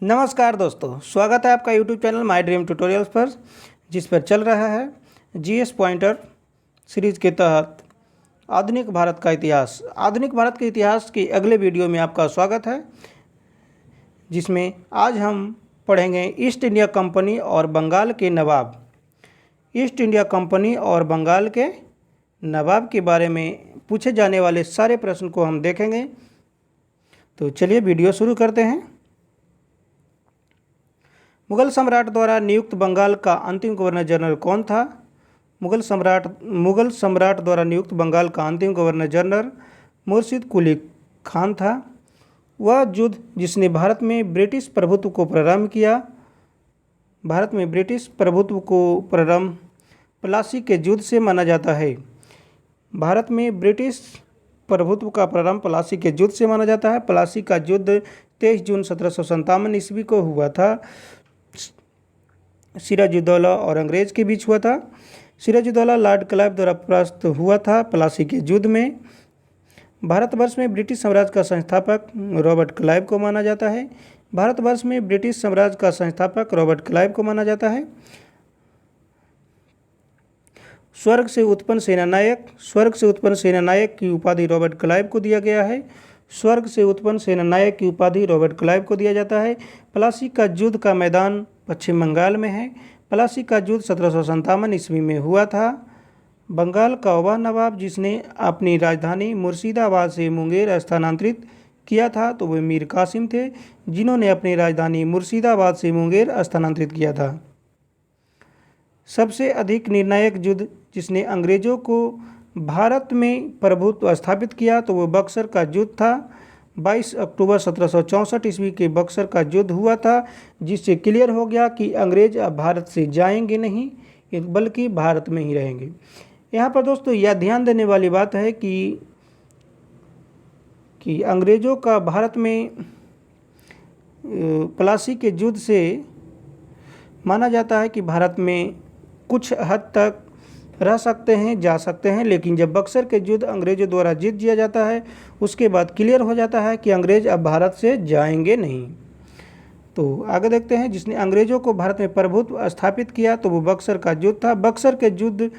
नमस्कार दोस्तों, स्वागत है आपका YouTube channel my dream tutorials पर, जिस पर चल रहा है जीएस पॉइंटर सीरीज़ के तहत आधुनिक भारत का इतिहास। आधुनिक भारत के इतिहास के अगले वीडियो में आपका स्वागत है, जिसमें आज हम पढ़ेंगे ईस्ट इंडिया कंपनी और बंगाल के नवाब। ईस्ट इंडिया कंपनी और बंगाल के नवाब के बारे में पूछे जाने वाले सारे प्रश्न को हम देखेंगे। तो चलिए वीडियो शुरू करते हैं। मुगल सम्राट द्वारा नियुक्त बंगाल का अंतिम गवर्नर जनरल कौन था? मुगल सम्राट द्वारा नियुक्त बंगाल का अंतिम गवर्नर जनरल मुर्शिद कुली खान था। वह युद्ध जिसने भारत में ब्रिटिश प्रभुत्व को प्रारंभ किया। भारत में ब्रिटिश प्रभुत्व को प्रारंभ प्लासी के युद्ध से माना जाता है। भारत में ब्रिटिश प्रभुत्व का प्रारंभ प्लासी के युद्ध से माना जाता है। प्लासी का युद्ध 23 जून 1757 ईस्वी को हुआ था। सिराजुद्दौला और अंग्रेज के बीच हुआ था। सिराजुद्दौला लॉर्ड क्लाइव द्वारा परास्त हुआ था प्लासी के युद्ध में। भारतवर्ष में ब्रिटिश साम्राज्य का संस्थापक रॉबर्ट क्लाइव को माना जाता है। भारतवर्ष में ब्रिटिश साम्राज्य का संस्थापक रॉबर्ट क्लाइव को माना जाता है। स्वर्ग से उत्पन्न सेनानायक की उपाधि रॉबर्ट क्लाइव को दिया गया है। स्वर्ग से उत्पन्न सेनानायक की उपाधि रॉबर्ट क्लाइव को दिया जाता है। प्लासी का युद्ध का मैदान पश्चिम बंगाल में है। प्लासी का युद्ध 1757 ईस्वी में हुआ था। बंगाल का वह नवाब जिसने अपनी राजधानी मुर्शिदाबाद से मुंगेर स्थानांतरित किया था तो वे मीर कासिम थे, जिन्होंने अपनी राजधानी मुर्शिदाबाद से मुंगेर स्थानांतरित किया था। सबसे अधिक निर्णायक युद्ध जिसने अंग्रेजों को भारत में प्रभुत्व स्थापित किया तो वो बक्सर का युद्ध था। 22 अक्टूबर 1764 ईस्वी के बक्सर का युद्ध हुआ था, जिससे क्लियर हो गया कि अंग्रेज अब भारत से जाएंगे नहीं, बल्कि भारत में ही रहेंगे। यहाँ पर दोस्तों यह ध्यान देने वाली बात है कि अंग्रेज़ों का भारत में प्लासी के युद्ध से माना जाता है कि भारत में कुछ हद तक रह सकते हैं, जा सकते हैं, लेकिन जब बक्सर के युद्ध अंग्रेज़ों द्वारा जीत दिया जाता है उसके बाद क्लियर हो जाता है कि अंग्रेज़ अब भारत से जाएंगे नहीं। तो आगे देखते हैं, जिसने अंग्रेज़ों को भारत में प्रभुत्व स्थापित किया तो वो बक्सर का युद्ध था। बक्सर के युद्ध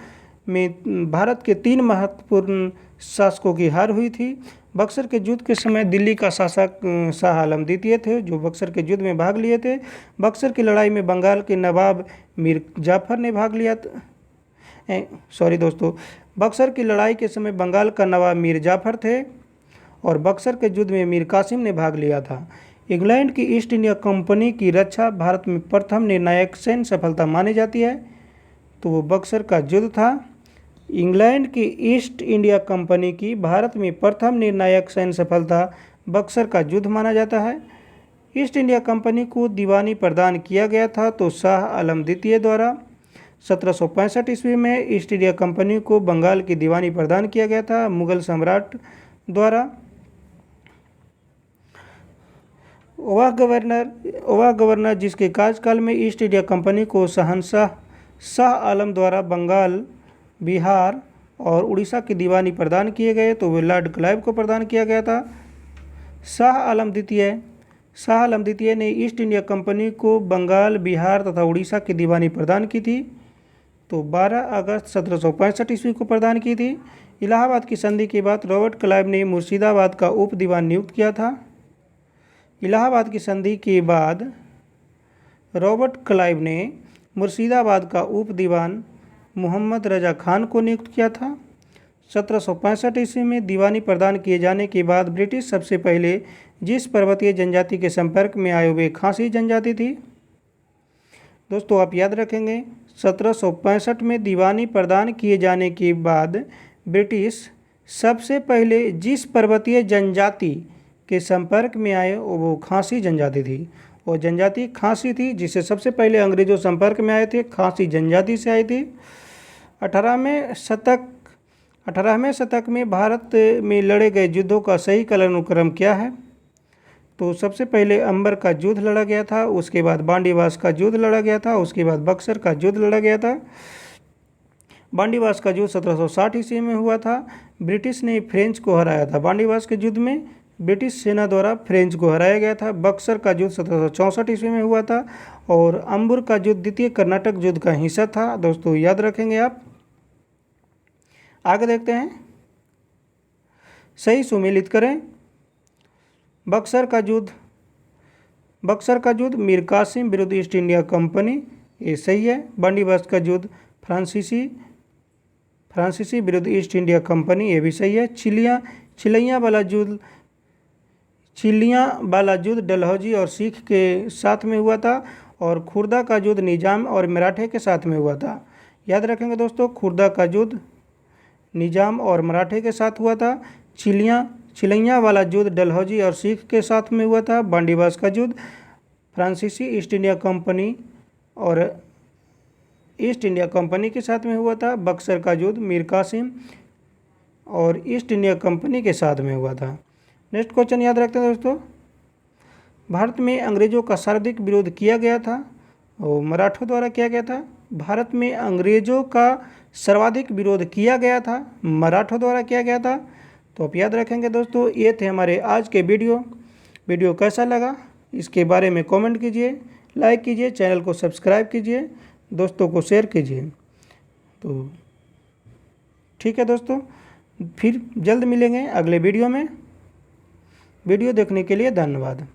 में भारत के 3 महत्वपूर्ण शासकों की हार हुई थी। बक्सर के युद्ध के समय दिल्ली का शासक शाह आलम द्वितीय थे, जो बक्सर के युद्ध में भाग लिए थे। बक्सर की लड़ाई में बंगाल के नवाब मीर जाफर ने भाग लिया बक्सर की लड़ाई के समय बंगाल का नवाब मीर जाफर थे और बक्सर के युद्ध में मीर कासिम ने भाग लिया था। इंग्लैंड की ईस्ट इंडिया कंपनी की रक्षा भारत में प्रथम निर्णायक सैन्य सफलता मानी जाती है, तो वो बक्सर का युद्ध था। इंग्लैंड की ईस्ट इंडिया कंपनी की भारत में प्रथम निर्णायक सैन्य सफलता बक्सर का युद्ध माना जाता है। ईस्ट इंडिया कंपनी को दीवानी प्रदान किया गया था तो शाह आलम द्वितीय द्वारा 1765 ईस्वी में ईस्ट इंडिया कंपनी को बंगाल की दीवानी प्रदान किया गया था मुगल सम्राट द्वारा। वह गवर्नर जिसके कार्यकाल में ईस्ट इंडिया कंपनी को शहंशाह शाह आलम द्वारा बंगाल, बिहार और उड़ीसा की दीवानी प्रदान किए गए तो वे लॉर्ड क्लाइव को प्रदान किया गया था। शाह आलम द्वितीय ने ईस्ट इंडिया कंपनी को बंगाल, बिहार तथा उड़ीसा की दीवानी प्रदान की थी, तो 12 अगस्त 1765 ईस्वी को प्रदान की थी। इलाहाबाद की संधि के बाद रॉबर्ट क्लाइव ने मुर्शिदाबाद का उप दीवान नियुक्त किया था। इलाहाबाद की संधि के बाद रॉबर्ट क्लाइव ने मुर्शिदाबाद का उप दीवान मोहम्मद रजा खान को नियुक्त किया था। 1765 ईस्वी में दीवानी प्रदान किए जाने के बाद ब्रिटिश सबसे पहले जिस पर्वतीय जनजाति के संपर्क में आए वे खासी जनजाति थी। दोस्तों आप याद रखेंगे, 1765 में दीवानी प्रदान किए जाने के बाद ब्रिटिश सबसे पहले जिस पर्वतीय जनजाति के संपर्क में आए वो खासी जनजाति थी। वो जनजाति खासी थी, जिससे सबसे पहले अंग्रेजों संपर्क में आए थे, खासी जनजाति से आई थी। 18वें शतक में भारत में लड़े गए युद्धों का सही कालानुक्रम क्या है? तो सबसे पहले अंबर का युद्ध लड़ा गया था, उसके बाद बांडीवास का युद्ध लड़ा गया था, उसके बाद बक्सर का युद्ध लड़ा गया था। बांडीवास का युद्ध 1760 ईस्वी में हुआ था। ब्रिटिश ने फ्रेंच को हराया था बांडीवास के युद्ध में। ब्रिटिश सेना द्वारा फ्रेंच को हराया गया था। बक्सर का युद्ध 1764 ईस्वी में हुआ था और अंबुर का युद्ध द्वितीय कर्नाटक युद्ध का हिस्सा था। दोस्तों याद रखेंगे आप। आगे देखते हैं, सही सुमेलित करें। बक्सर का युद्ध मीर कासिम विरुद्ध ईस्ट इंडिया कंपनी, ये सही है। बंदीबस्त का युद्ध फ्रांसीसी विरुद्ध ईस्ट इंडिया कंपनी, ये भी सही है। चिलियाँ वाला युद्ध डलहौजी और सिख के साथ में हुआ था और खुर्दा का युद्ध निजाम और मराठे के साथ में हुआ था। याद रखेंगे दोस्तों, खुर्दा का युद्ध निजाम और मराठे के साथ हुआ था। चिलियाँ वाला युद्ध डलहौजी और सिख के साथ में हुआ था। बंदीबस्त का युद्ध फ्रांसीसी ईस्ट इंडिया कंपनी और ईस्ट इंडिया कंपनी के साथ में हुआ था। बक्सर का युद्ध मीर कासिम और ईस्ट इंडिया कंपनी के साथ में हुआ था। नेक्स्ट क्वेश्चन याद रखते हैं दोस्तों, भारत में अंग्रेजों का सर्वाधिक विरोध किया गया था और मराठों द्वारा किया गया था। भारत में अंग्रेजों का सर्वाधिक विरोध किया गया था, मराठों द्वारा किया गया था। तो आप याद रखेंगे दोस्तों। ये थे हमारे आज के वीडियो कैसा लगा इसके बारे में कमेंट कीजिए, लाइक कीजिए, चैनल को सब्सक्राइब कीजिए, दोस्तों को शेयर कीजिए। तो ठीक है दोस्तों, फिर जल्द मिलेंगे अगले वीडियो में। वीडियो देखने के लिए धन्यवाद।